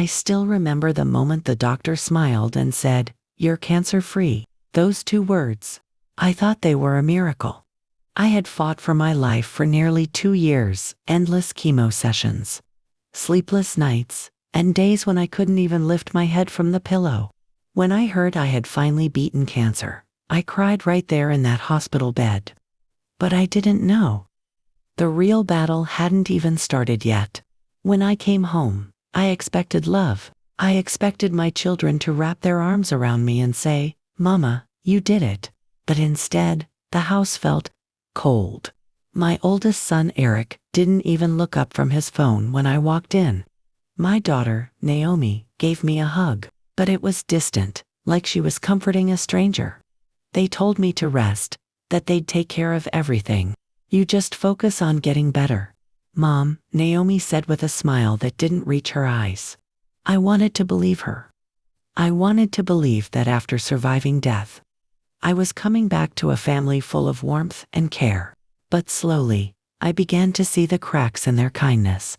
I still remember the moment the doctor smiled and said, "You're cancer-free." Those 2 words. I thought they were a miracle. I had fought for my life for nearly 2 years, endless chemo sessions, sleepless nights, and days when I couldn't even lift my head from the pillow. When I heard I had finally beaten cancer, I cried right there in that hospital bed. But I didn't know. The real battle hadn't even started yet. When I came home, I expected love. I expected my children to wrap their arms around me and say, "Mama, you did it." But instead, the house felt cold. My oldest son, Eric, didn't even look up from his phone when I walked in. My daughter, Naomi, gave me a hug, but it was distant, like she was comforting a stranger. They told me to rest, that they'd take care of everything. "You just focus on getting better, Mom," Naomi said with a smile that didn't reach her eyes. I wanted to believe her. I wanted to believe that after surviving death, I was coming back to a family full of warmth and care. But slowly, I began to see the cracks in their kindness.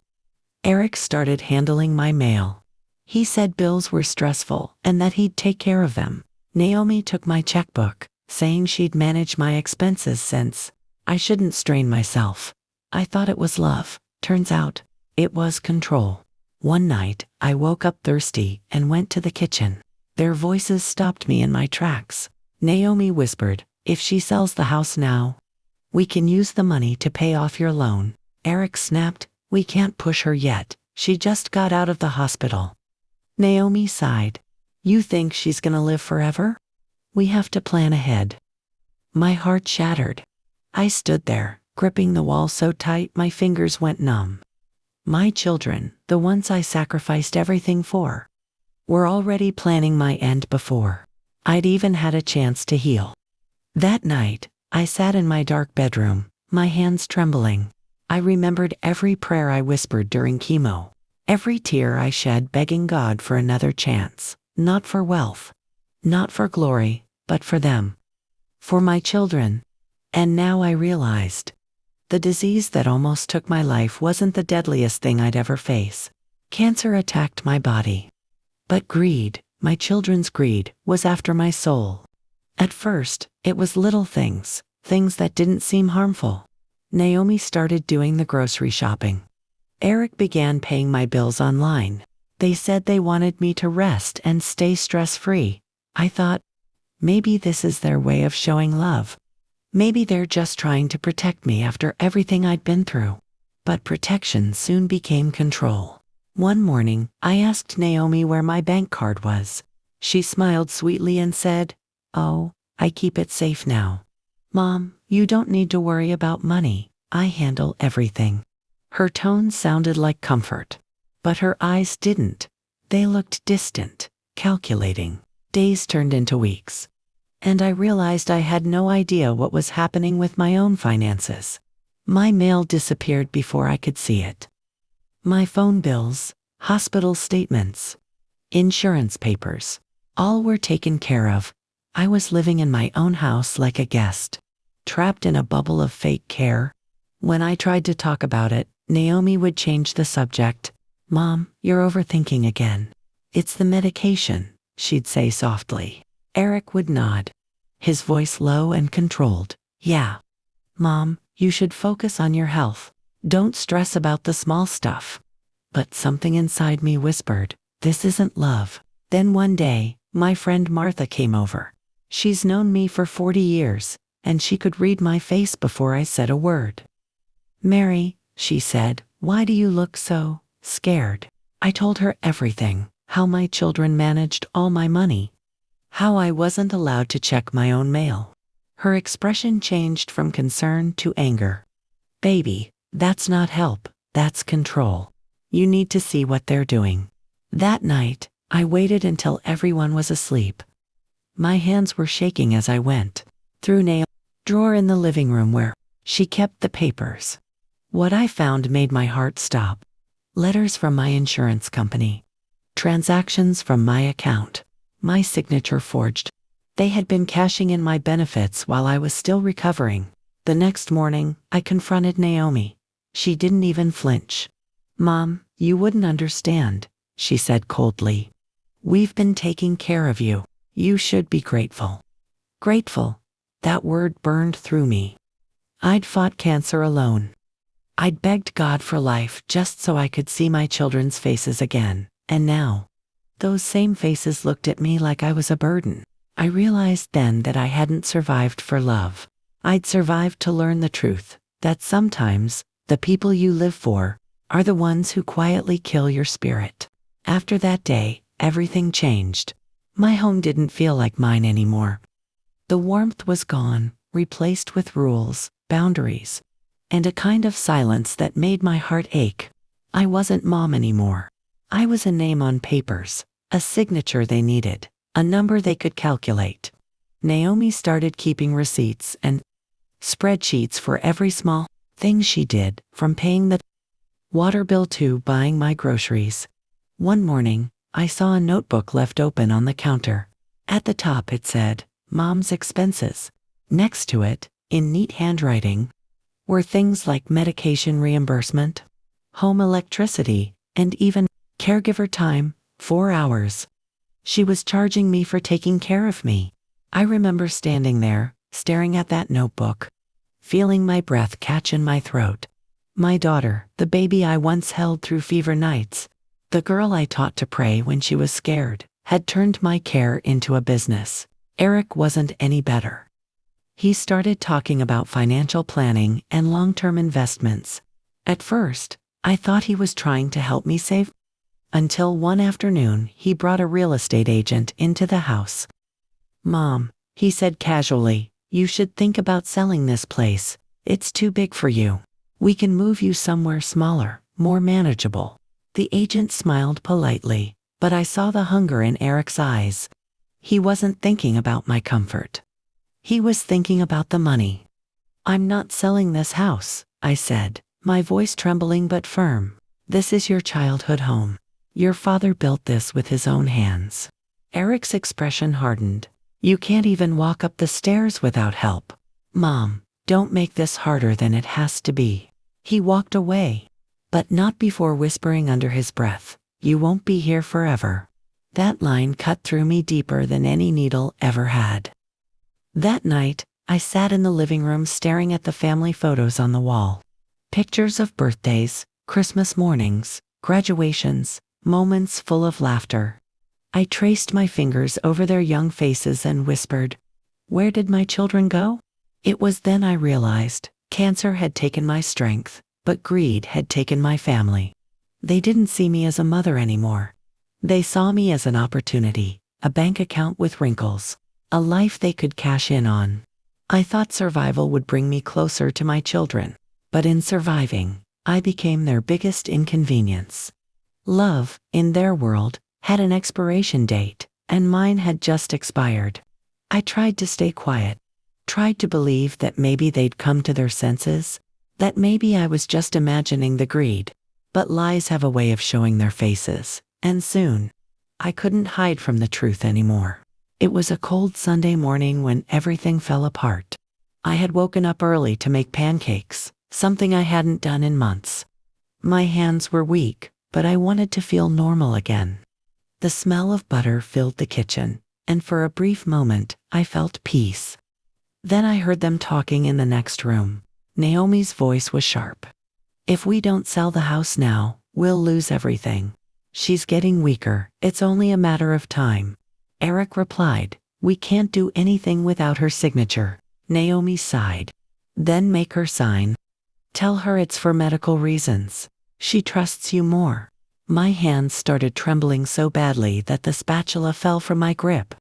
Eric started handling my mail. He said bills were stressful and that he'd take care of them. Naomi took my checkbook, saying she'd manage my expenses since I shouldn't strain myself. I thought it was love. Turns out, it was control. One night, I woke up thirsty and went to the kitchen. Their voices stopped me in my tracks. Naomi whispered, "If she sells the house now, we can use the money to pay off your loan." Eric snapped, "We can't push her yet. She just got out of the hospital." Naomi sighed. "You think she's gonna live forever? We have to plan ahead." My heart shattered. I stood there, gripping the wall so tight my fingers went numb. My children, the ones I sacrificed everything for, were already planning my end before I'd even had a chance to heal. That night, I sat in my dark bedroom, my hands trembling. I remembered every prayer I whispered during chemo, every tear I shed begging God for another chance, not for wealth, not for glory, but for them, for my children. And now I realized, the disease that almost took my life wasn't the deadliest thing I'd ever face. Cancer attacked my body. But greed, my children's greed, was after my soul. At first, it was little things, things that didn't seem harmful. Naomi started doing the grocery shopping. Eric began paying my bills online. They said they wanted me to rest and stay stress-free. I thought, maybe this is their way of showing love. Maybe they're just trying to protect me after everything I'd been through. But protection soon became control. One morning, I asked Naomi where my bank card was. She smiled sweetly and said, "Oh, I keep it safe now. Mom, you don't need to worry about money. I handle everything." Her tone sounded like comfort. But her eyes didn't. They looked distant, calculating. Days turned into weeks. And I realized I had no idea what was happening with my own finances. My mail disappeared before I could see it. My phone bills, hospital statements, insurance papers, all were taken care of. I was living in my own house like a guest, trapped in a bubble of fake care. When I tried to talk about it, Naomi would change the subject. "Mom, you're overthinking again. It's the medication," she'd say softly. Eric would nod, his voice low and controlled. "Yeah. Mom, you should focus on your health. Don't stress about the small stuff." But something inside me whispered, this isn't love. Then one day, my friend Martha came over. She's known me for 40 years, and she could read my face before I said a word. "Mary," she said, "why do you look so scared?" I told her everything, how my children managed all my money, how I wasn't allowed to check my own mail. Her expression changed from concern to anger. "Baby, that's not help, that's control. You need to see what they're doing." That night, I waited until everyone was asleep. My hands were shaking as I went through Naomi's drawer in the living room where she kept the papers. What I found made my heart stop. Letters from my insurance company. Transactions from my account. My signature forged. They had been cashing in my benefits while I was still recovering. The next morning, I confronted Naomi. She didn't even flinch. "Mom, you wouldn't understand," she said coldly. We've been taking care of you. You should be grateful. Grateful. That word burned through me. I'd fought cancer alone. I'd begged God for life just so I could see my children's faces again, and now, those same faces looked at me like I was a burden. I realized then that I hadn't survived for love. I'd survived to learn the truth, that sometimes, the people you live for, are the ones who quietly kill your spirit. After that day, everything changed. My home didn't feel like mine anymore. The warmth was gone, replaced with rules, boundaries, and a kind of silence that made my heart ache. I wasn't Mom anymore. I was a name on papers, a signature they needed, a number they could calculate. Naomi started keeping receipts and spreadsheets for every small thing she did, from paying the water bill to buying my groceries. One morning, I saw a notebook left open on the counter. At the top it said, Mom's expenses. Next to it, in neat handwriting, were things like medication reimbursement, home electricity, and even caregiver time, 4 hours. She was charging me for taking care of me. I remember standing there, staring at that notebook, feeling my breath catch in my throat. My daughter, the baby I once held through fever nights, the girl I taught to pray when she was scared, had turned my care into a business. Eric wasn't any better. He started talking about financial planning and long-term investments. At first, I thought he was trying to help me save. Until one afternoon, he brought a real estate agent into the house. Mom, he said casually, you should think about selling this place. It's too big for you. We can move you somewhere smaller, more manageable. The agent smiled politely, but I saw the hunger in Eric's eyes. He wasn't thinking about my comfort. He was thinking about the money. I'm not selling this house, I said, my voice trembling but firm. This is your childhood home. Your father built this with his own hands. Eric's expression hardened. You can't even walk up the stairs without help. Mom, don't make this harder than it has to be. He walked away, but not before whispering under his breath, you won't be here forever. That line cut through me deeper than any needle ever had. That night, I sat in the living room staring at the family photos on the wall. Pictures of birthdays, Christmas mornings, graduations, moments full of laughter. I traced my fingers over their young faces and whispered, where did my children go? It was then I realized, cancer had taken my strength, but greed had taken my family. They didn't see me as a mother anymore. They saw me as an opportunity, a bank account with wrinkles, a life they could cash in on. I thought survival would bring me closer to my children, but in surviving, I became their biggest inconvenience. Love, in their world, had an expiration date, and mine had just expired. I tried to stay quiet, tried to believe that maybe they'd come to their senses, that maybe I was just imagining the greed. But lies have a way of showing their faces, and soon, I couldn't hide from the truth anymore. It was a cold Sunday morning when everything fell apart. I had woken up early to make pancakes, something I hadn't done in months. My hands were weak, but I wanted to feel normal again. The smell of butter filled the kitchen, and for a brief moment, I felt peace. Then I heard them talking in the next room. Naomi's voice was sharp. If we don't sell the house now, we'll lose everything. She's getting weaker, it's only a matter of time. Eric replied, we can't do anything without her signature. Naomi sighed. Then make her sign. Tell her it's for medical reasons. She trusts you more. My hands started trembling so badly that the spatula fell from my grip.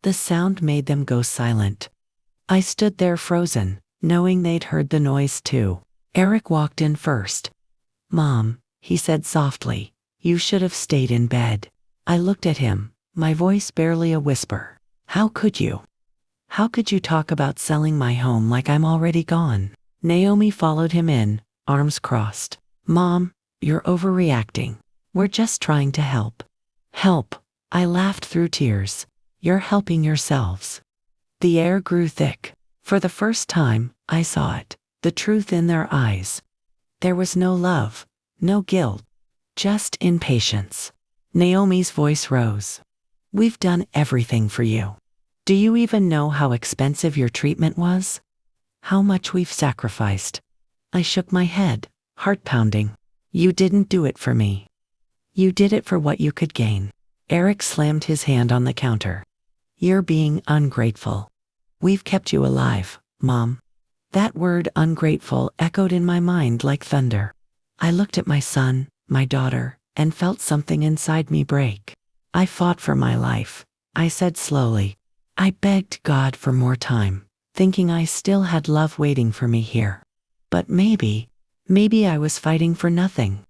The sound made them go silent. I stood there frozen, knowing they'd heard the noise too. Eric walked in first. Mom, he said softly, you should have stayed in bed. I looked at him, my voice barely a whisper. How could you? How could you talk about selling my home like I'm already gone? Naomi followed him in, arms crossed. Mom, you're overreacting. We're just trying to help. Help, I laughed through tears. You're helping yourselves. The air grew thick. For the first time, I saw it. The truth in their eyes. There was no love, no guilt, just impatience. Naomi's voice rose. We've done everything for you. Do you even know how expensive your treatment was? How much we've sacrificed? I shook my head, heart pounding. You didn't do it for me. You did it for what you could gain. Eric slammed his hand on the counter. You're being ungrateful. We've kept you alive, Mom. That word ungrateful echoed in my mind like thunder. I looked at my son, my daughter, and felt something inside me break. I fought for my life, I said slowly. I begged God for more time, thinking I still had love waiting for me here. But maybe I was fighting for nothing.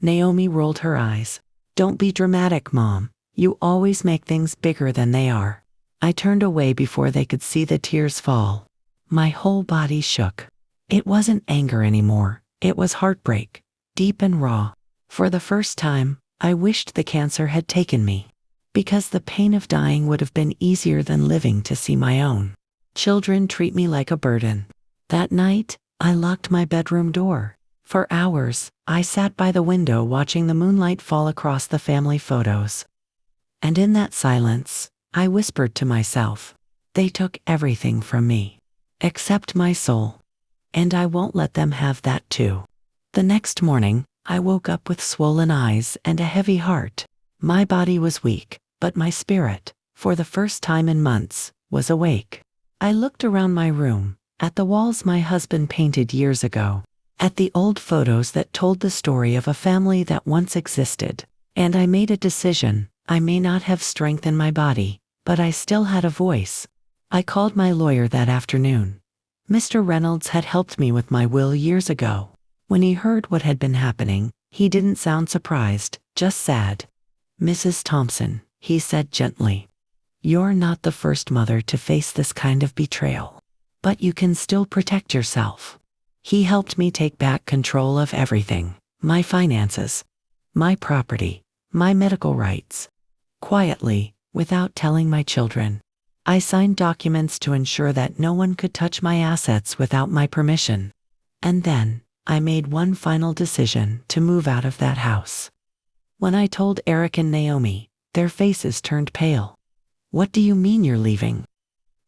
Naomi rolled her eyes. Don't be dramatic, Mom. You always make things bigger than they are. I turned away before they could see the tears fall. My whole body shook. It wasn't anger anymore. It was heartbreak, deep and raw. For the first time, I wished the cancer had taken me, because the pain of dying would have been easier than living to see my own children treat me like a burden. That night, I locked my bedroom door. For hours, I sat by the window watching the moonlight fall across the family photos. And in that silence, I whispered to myself, they took everything from me, except my soul. And I won't let them have that too. The next morning, I woke up with swollen eyes and a heavy heart. My body was weak, but my spirit, for the first time in months, was awake. I looked around my room, at the walls my husband painted years ago, at the old photos that told the story of a family that once existed, and I made a decision. I may not have strength in my body, but I still had a voice. I called my lawyer that afternoon. Mr. Reynolds had helped me with my will years ago. When he heard what had been happening, he didn't sound surprised, just sad. Mrs. Thompson, he said gently, you're not the first mother to face this kind of betrayal, but you can still protect yourself. He helped me take back control of everything, my finances, my property, my medical rights. Quietly, without telling my children, I signed documents to ensure that no one could touch my assets without my permission. And then, I made one final decision to move out of that house. When I told Eric and Naomi, their faces turned pale. What do you mean you're leaving?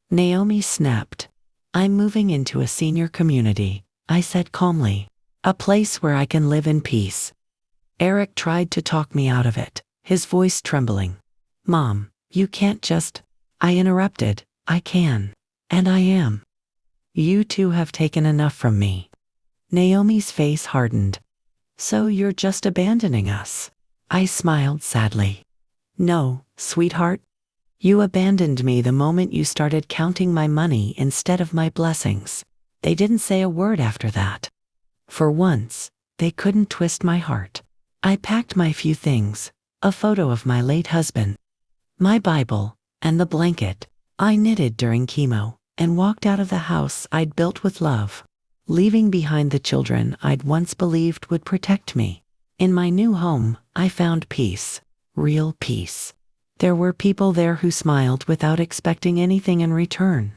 Naomi snapped. I'm moving into a senior community, I said calmly. A place where I can live in peace. Eric tried to talk me out of it, his voice trembling. Mom, you can't just... I interrupted. I can. And I am. You two have taken enough from me. Naomi's face hardened. So you're just abandoning us? I smiled sadly. No, sweetheart. You abandoned me the moment you started counting my money instead of my blessings. They didn't say a word after that. For once, they couldn't twist my heart. I packed my few things, a photo of my late husband, my Bible, and the blanket I knitted during chemo, and walked out of the house I'd built with love, leaving behind the children I'd once believed would protect me. In my new home, I found peace, real peace. There were people there who smiled without expecting anything in return.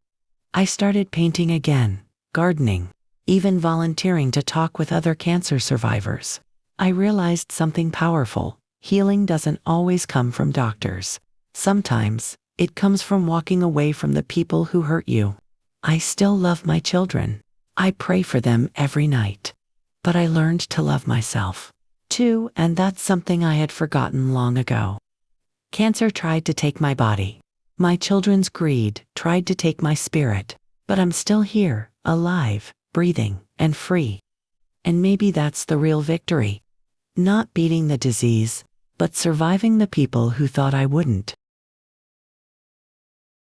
I started painting again, gardening, even volunteering to talk with other cancer survivors. I realized something powerful. Healing doesn't always come from doctors. Sometimes, it comes from walking away from the people who hurt you. I still love my children. I pray for them every night. But I learned to love myself, too, and that's something I had forgotten long ago. Cancer tried to take my body. My children's greed tried to take my spirit. But I'm still here, alive, breathing, and free. And maybe that's the real victory. Not beating the disease, but surviving the people who thought I wouldn't.